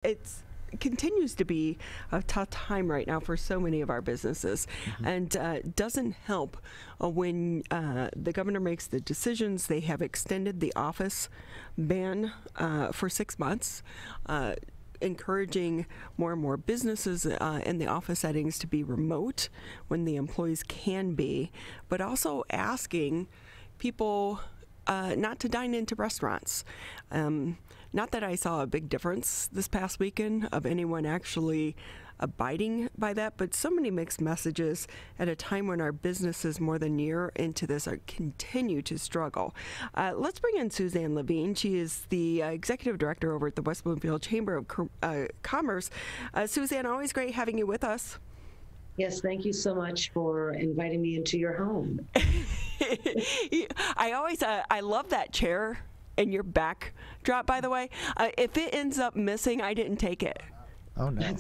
it continues to be a tough time right now for so many of our businesses. And it doesn't help when the governor makes the decisions. They have extended the office ban for 6 months, encouraging more and more businesses in the office settings to be remote when the employees can be, but also asking people not to dine into restaurants. Not that I saw a big difference this past weekend of anyone actually abiding by that, but so many mixed messages at a time when our businesses more than a year into this continue to struggle. Let's bring in Suzanne Levine. She is the executive director over at the West Bloomfield Chamber of Commerce. Suzanne, always great having you with us. Yes, thank you so much for inviting me into your home. I love that chair and your backdrop, by the way. If it ends up missing, I didn't take it. Oh, no.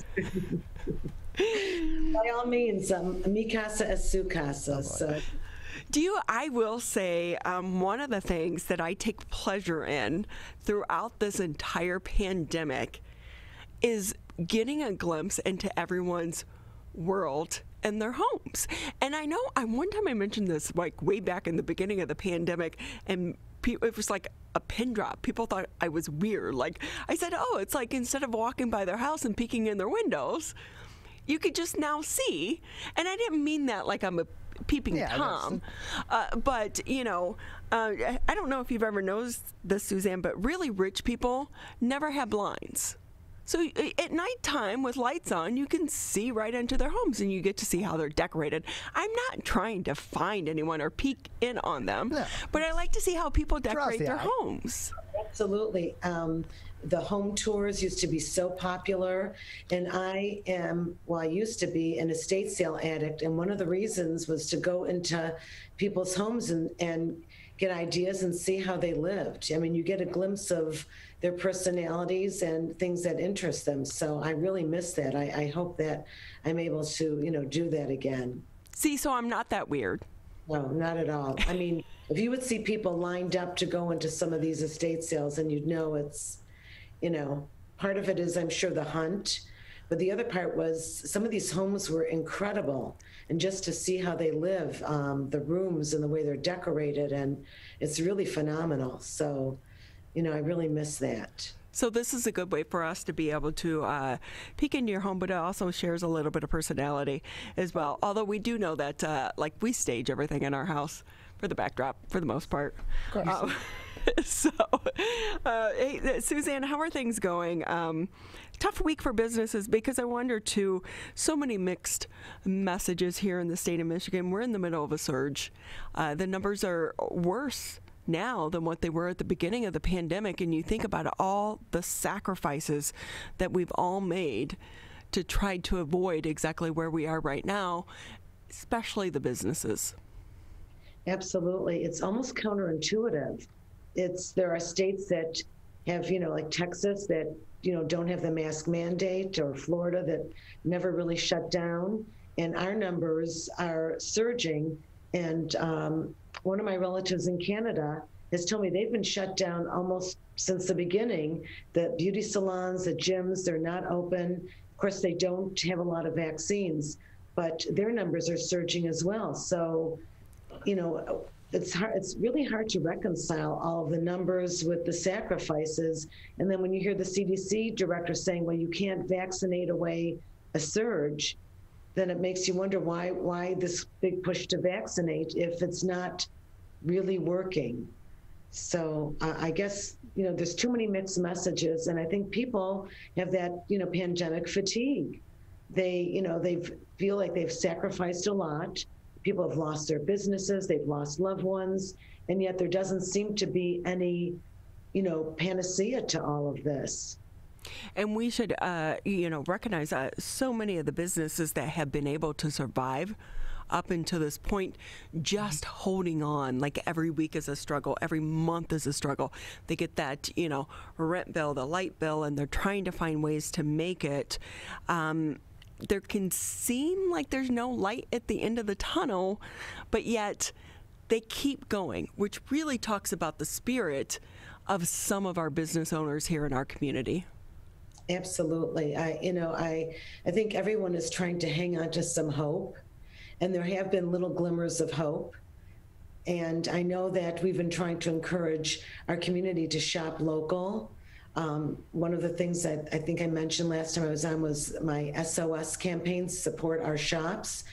By all means, mi casa es su casa. So. I will say, one of the things that I take pleasure in throughout this entire pandemic is getting a glimpse into everyone's world and their homes. And I know one time I mentioned this like way back in the beginning of the pandemic, and it was like a pin drop. People thought I was weird. Like I said, oh, it's like instead of walking by their house and peeking in their windows, you could just now see. And I didn't mean that like I'm a peeping Tom. But, I don't know if you've ever noticed this, Suzanne, but really rich people never have blinds. So at nighttime with lights on, you can see right into their homes and you get to see how they're decorated. I'm not trying to find anyone or peek in on them, but I like to see how people decorate their homes. Absolutely. The home tours used to be so popular, and I used to be an estate sale addict, and one of the reasons was to go into people's homes and get ideas and see how they lived. I mean, you get a glimpse of their personalities and things that interest them. So I really miss that. I hope that I'm able to, do that again. See, so I'm not that weird. No, not at all. I mean, if you would see people lined up to go into some of these estate sales, and you'd know it's, part of it is, I'm sure, the hunt. But the other part was some of these homes were incredible. And just to see how they live, the rooms and the way they're decorated, and it's really phenomenal. So, I really miss that. So this is a good way for us to be able to peek into your home, but it also shares a little bit of personality as well. Although we do know that, we stage everything in our house for the backdrop for the most part. Hey, Suzanne, how are things going? Tough week for businesses, because I wonder too, so many mixed messages here in the state of Michigan. We're in the middle of a surge. The numbers are worse now than what they were at the beginning of the pandemic, and you think about all the sacrifices that we've all made to try to avoid exactly where we are right now, especially the businesses. Absolutely. It's almost counterintuitive. There are states that have, like Texas, that, don't have the mask mandate, or Florida that never really shut down. And our numbers are surging. And one of my relatives in Canada has told me they've been shut down almost since the beginning. The beauty salons, the gyms, they're not open. Of course, they don't have a lot of vaccines, but their numbers are surging as well. So, it's hard. It's really hard to reconcile all of the numbers with the sacrifices. And then when you hear the CDC director saying, well, you can't vaccinate away a surge, then it makes you wonder why this big push to vaccinate if it's not really working. So I guess, there's too many mixed messages, and I think people have that, pandemic fatigue. They feel like they've sacrificed a lot. People have lost their businesses, they've lost loved ones, and yet there doesn't seem to be any, panacea to all of this. And we should, recognize so many of the businesses that have been able to survive up until this point, just holding on. Like every week is a struggle, every month is a struggle. They get that, rent bill, the light bill, and they're trying to find ways to make it. There can seem like there's no light at the end of the tunnel, but yet they keep going, which really talks about the spirit of some of our business owners here in our community. Absolutely. I think everyone is trying to hang on to some hope, and there have been little glimmers of hope. And I know that we've been trying to encourage our community to shop local. One of the things that I think I mentioned last time I was on was my SOS campaign, Support Our Shops.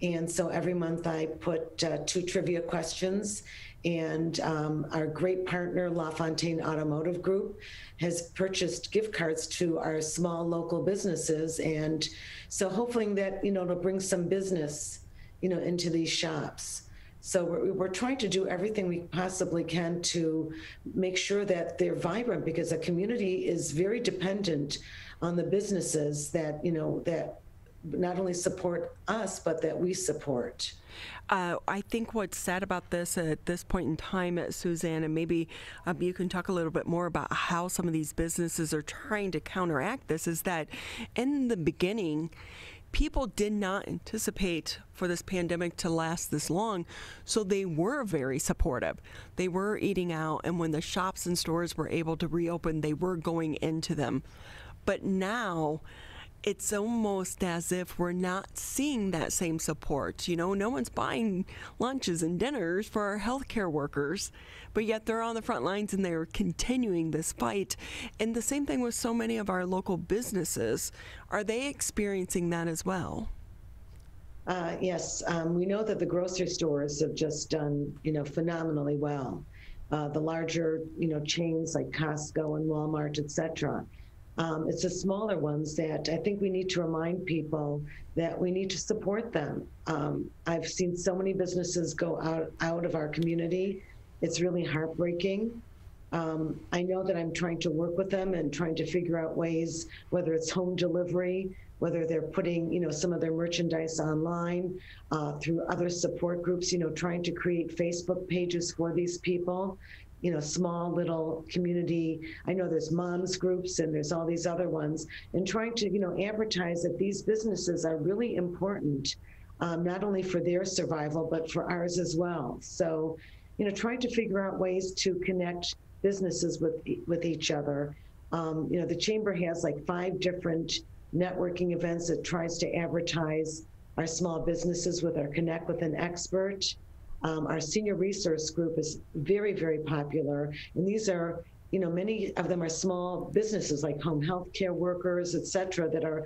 And so every month I put 2 trivia questions, and our great partner, LaFontaine Automotive Group, has purchased gift cards to our small local businesses. And so hopefully that, it'll bring some business, into these shops. So we're trying to do everything we possibly can to make sure that they're vibrant, because a community is very dependent on the businesses that, that not only support us, but that we support. I think what's sad about this at this point in time, Suzanne, and maybe you can talk a little bit more about how some of these businesses are trying to counteract this, is that in the beginning, people did not anticipate for this pandemic to last this long, so they were very supportive. They were eating out, and when the shops and stores were able to reopen, they were going into them. But now, it's almost as if we're not seeing that same support. No one's buying lunches and dinners for our healthcare workers, but yet they're on the front lines and they're continuing this fight. And the same thing with so many of our local businesses. Are they experiencing that as well? Yes, we know that the grocery stores have just done, phenomenally well. The larger, chains like Costco and Walmart, et cetera. It's the smaller ones that I think we need to remind people that we need to support them. I've seen so many businesses go out of our community. It's really heartbreaking. I know that I'm trying to work with them and trying to figure out ways, whether it's home delivery, whether they're putting, some of their merchandise online, through other support groups, trying to create Facebook pages for these people. Small little community. I know there's moms groups and there's all these other ones, and trying to, advertise that these businesses are really important, not only for their survival, but for ours as well. So, trying to figure out ways to connect businesses with each other. The Chamber has like 5 different networking events that tries to advertise our small businesses with our Connect with an Expert. Our senior resource group is very, very popular. And these are, many of them are small businesses like home health care workers, et cetera, that are,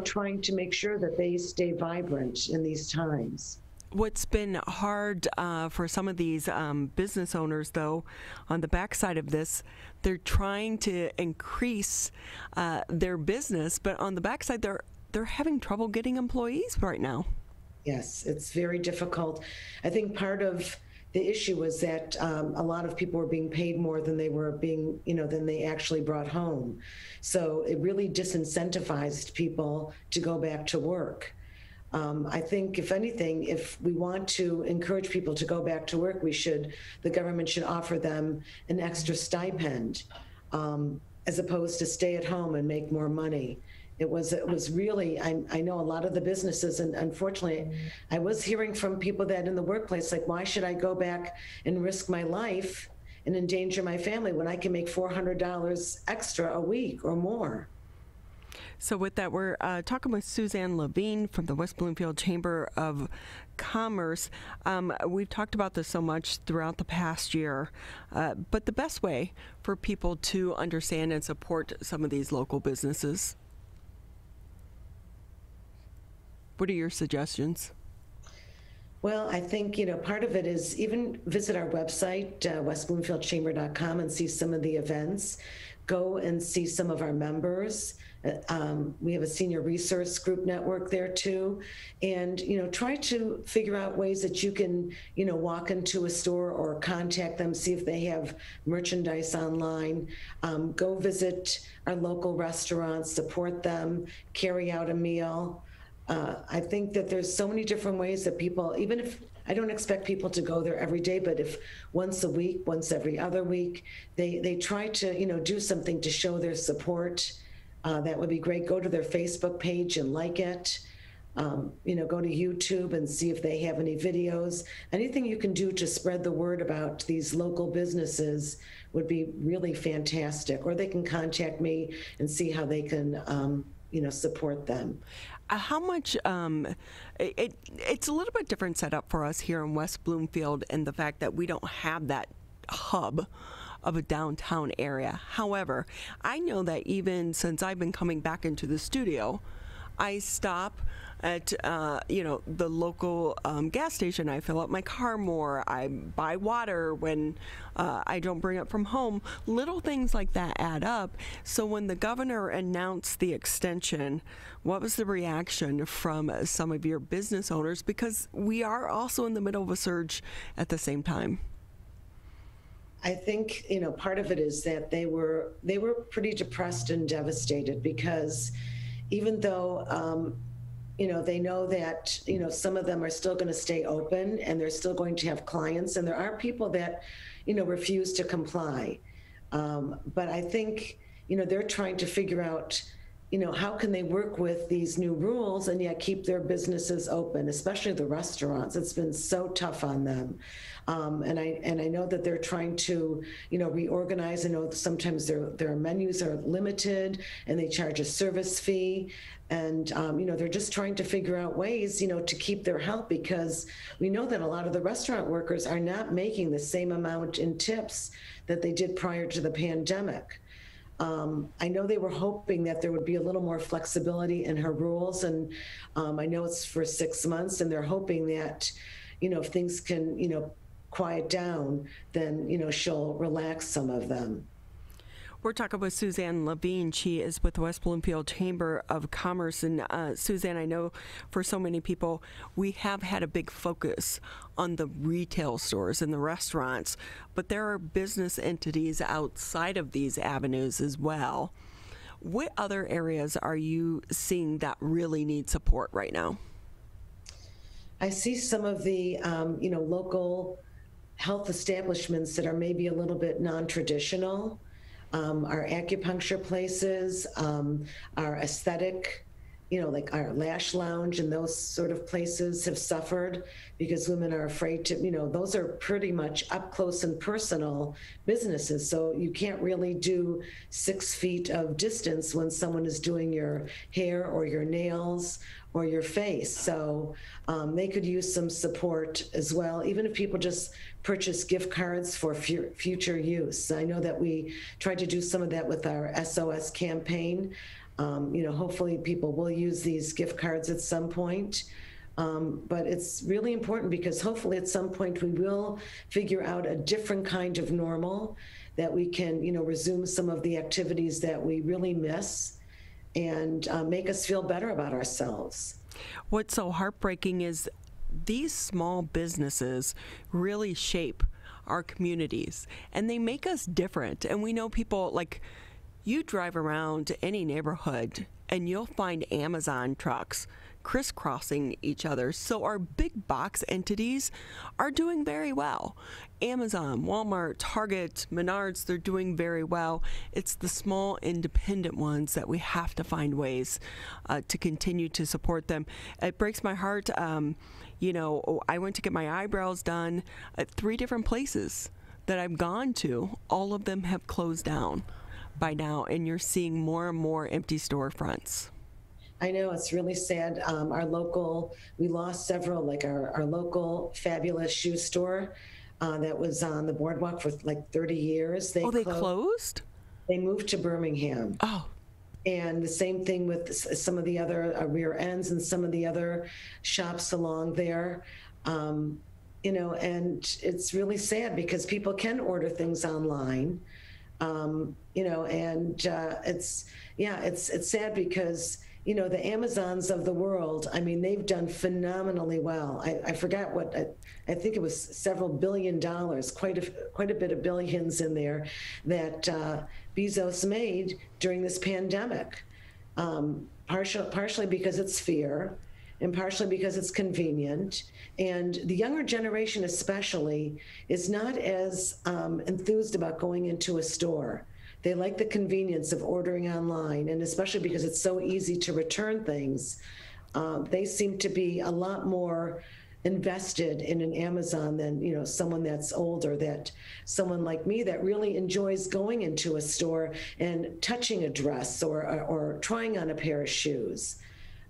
trying to make sure that they stay vibrant in these times. What's been hard for some of these business owners, though, on the backside of this, they're trying to increase their business, but on the backside, they're having trouble getting employees right now. Yes, it's very difficult. I think part of the issue was that a lot of people were being paid more than they were being, than they actually brought home. So it really disincentivized people to go back to work. I think, if anything, if we want to encourage people to go back to work, the government should offer them an extra stipend, as opposed to stay at home and make more money. It was really, I know a lot of the businesses, and unfortunately, I was hearing from people that in the workplace, like, why should I go back and risk my life and endanger my family when I can make $400 extra a week or more? So with that, we're talking with Suzanne Levine from the West Bloomfield Chamber of Commerce. We've talked about this so much throughout the past year, but the best way for people to understand and support some of these local businesses. What are your suggestions? Well, I think, part of it is even visit our website, westbloomfieldchamber.com, and see some of the events. Go and see some of our members. We have a senior resource group network there too. And, try to figure out ways that you can, walk into a store or contact them, see if they have merchandise online. Go visit our local restaurants, support them, carry out a meal. I think that there's so many different ways that people, even if I don't expect people to go there every day, but if once a week, once every other week, they try to, do something to show their support, that would be great. Go to their Facebook page and like it. go to YouTube and see if they have any videos. Anything you can do to spread the word about these local businesses would be really fantastic. Or they can contact me and see how they can, support them. How much, it's a little bit different setup for us here in West Bloomfield, and the fact that we don't have that hub of a downtown area. However, I know that even since I've been coming back into the studio, I stop at the local gas station. I fill up my car more. I buy water when I don't bring it from home. Little things like that add up. So when the governor announced the extension, what was the reaction from some of your business owners? Because we are also in the middle of a surge at the same time. I think, part of it is that they were pretty depressed and devastated, because even though, they know that, some of them are still going to stay open and they're still going to have clients, and there are people that, refuse to comply. But I think, they're trying to figure out, how can they work with these new rules and yet keep their businesses open, especially the restaurants. It's been so tough on them. And I know that they're trying to, reorganize. I know sometimes their menus are limited and they charge a service fee. And, they're just trying to figure out ways, to keep their help, because we know that a lot of the restaurant workers are not making the same amount in tips that they did prior to the pandemic. I know they were hoping that there would be a little more flexibility in her rules, and I know it's for 6 months, and they're hoping that, if things can, quiet down, then, she'll relax some of them. We're talking with Suzanne Levine. She is with the West Bloomfield Chamber of Commerce. And Suzanne, I know for so many people, we have had a big focus on the retail stores and the restaurants, but there are business entities outside of these avenues as well. What other areas are you seeing that really need support right now? I see some of the, local health establishments that are maybe a little bit non-traditional. Our acupuncture places, our aesthetic, like our lash lounge and those sort of places have suffered because women are afraid to, those are pretty much up close and personal businesses. So you can't really do 6 feet of distance when someone is doing your hair or your nails or your face. So they could use some support as well, even if people just purchase gift cards for future use. I know that we tried to do some of that with our SOS campaign. Hopefully people will use these gift cards at some point. But it's really important because hopefully at some point we will figure out a different kind of normal, that we can, resume some of the activities that we really miss and make us feel better about ourselves. What's so heartbreaking is these small businesses really shape our communities, and they make us different. And we know people, like, you drive around any neighborhood and you'll find Amazon trucks crisscrossing each other. So our big box entities are doing very well. Amazon, Walmart, Target, Menards, they're doing very well. It's the small independent ones that we have to find ways to continue to support them. It breaks my heart. I went to get my eyebrows done at 3 different places that I've gone to. All of them have closed down by now, and you're seeing more and more empty storefronts. I know, it's really sad. We lost several, like our local fabulous shoe store that was on the boardwalk for like 30 years. They closed? They moved to Birmingham. Oh. And the same thing with some of the other rear ends and some of the other shops along there. And it's really sad because people can order things online. It's sad because, the Amazons of the world, I mean, they've done phenomenally well. I forgot what, I think it was several $1 billion, quite a bit of billions in there that Bezos made during this pandemic, partially because it's fear and partially because it's convenient. And the younger generation especially is not as enthused about going into a store. They like the convenience of ordering online, and especially because it's so easy to return things. They seem to be a lot more invested in an Amazon than, someone that's older, that someone like me that really enjoys going into a store and touching a dress or trying on a pair of shoes.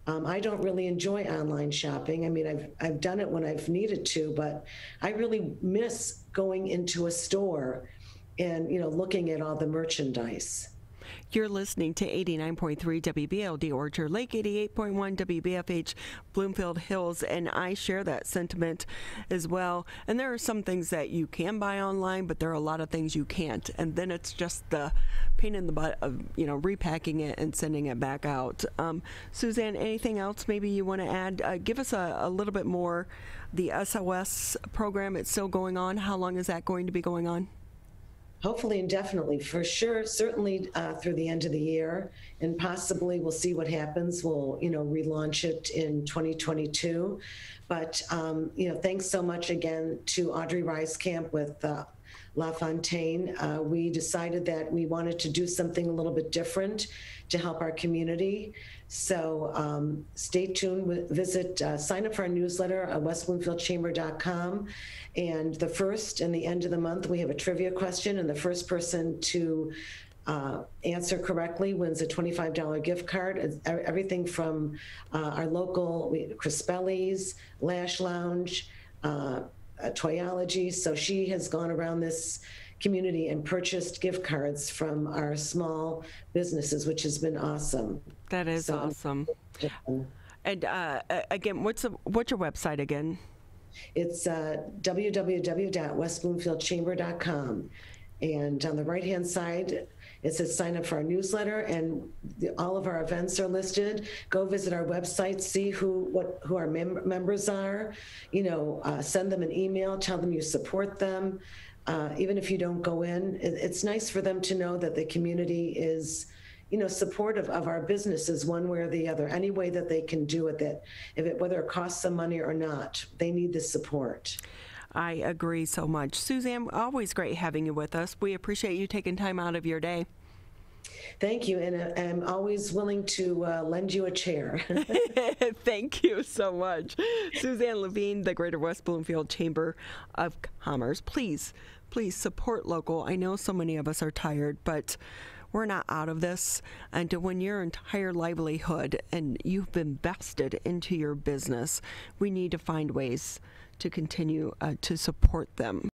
I don't really enjoy online shopping. I mean, I've done it when I've needed to, but I really miss going into a store and, looking at all the merchandise. You're listening to 89.3 WBLD Orchard Lake, 88.1 WBFH Bloomfield Hills, and I share that sentiment as well. And there are some things that you can buy online, but there are a lot of things you can't. And then it's just the pain in the butt of, repacking it and sending it back out. Suzanne, anything else maybe you want to add? Give us a little bit more. The SOS program, it's still going on. How long is that going to be going on? Hopefully indefinitely, for sure, certainly through the end of the year, and possibly we'll see what happens. We'll, relaunch it in 2022. But, thanks so much again to Audrey Reiskamp with La Fontaine. We decided that we wanted to do something a little bit different to help our community. So stay tuned, sign up for our newsletter at westbloomfieldchamber.com. And the first and the end of the month, we have a trivia question, and the first person to answer correctly wins a $25 gift card. It's everything from our local Crispelli's, Lash Lounge, Toyology. So she has gone around this community and purchased gift cards from our small businesses, which has been awesome. That is awesome. And again, what's your website again? It's www.westbloomfieldchamber.com. And on the right-hand side, it says sign up for our newsletter, and all of our events are listed. Go visit our website, see who our members are, send them an email, tell them you support them. Even if you don't go in, it's nice for them to know that the community is, supportive of our businesses one way or the other, any way that they can do it, that whether it costs them money or not, they need the support. I agree so much. Suzanne, always great having you with us. We appreciate you taking time out of your day. Thank you, and I'm always willing to lend you a chair. Thank you so much. Suzanne Levine, the Greater West Bloomfield Chamber of Commerce. Please support local. I know so many of us are tired, but we're not out of this. And when your entire livelihood and you've been vested into your business, we need to find ways to continue to support them.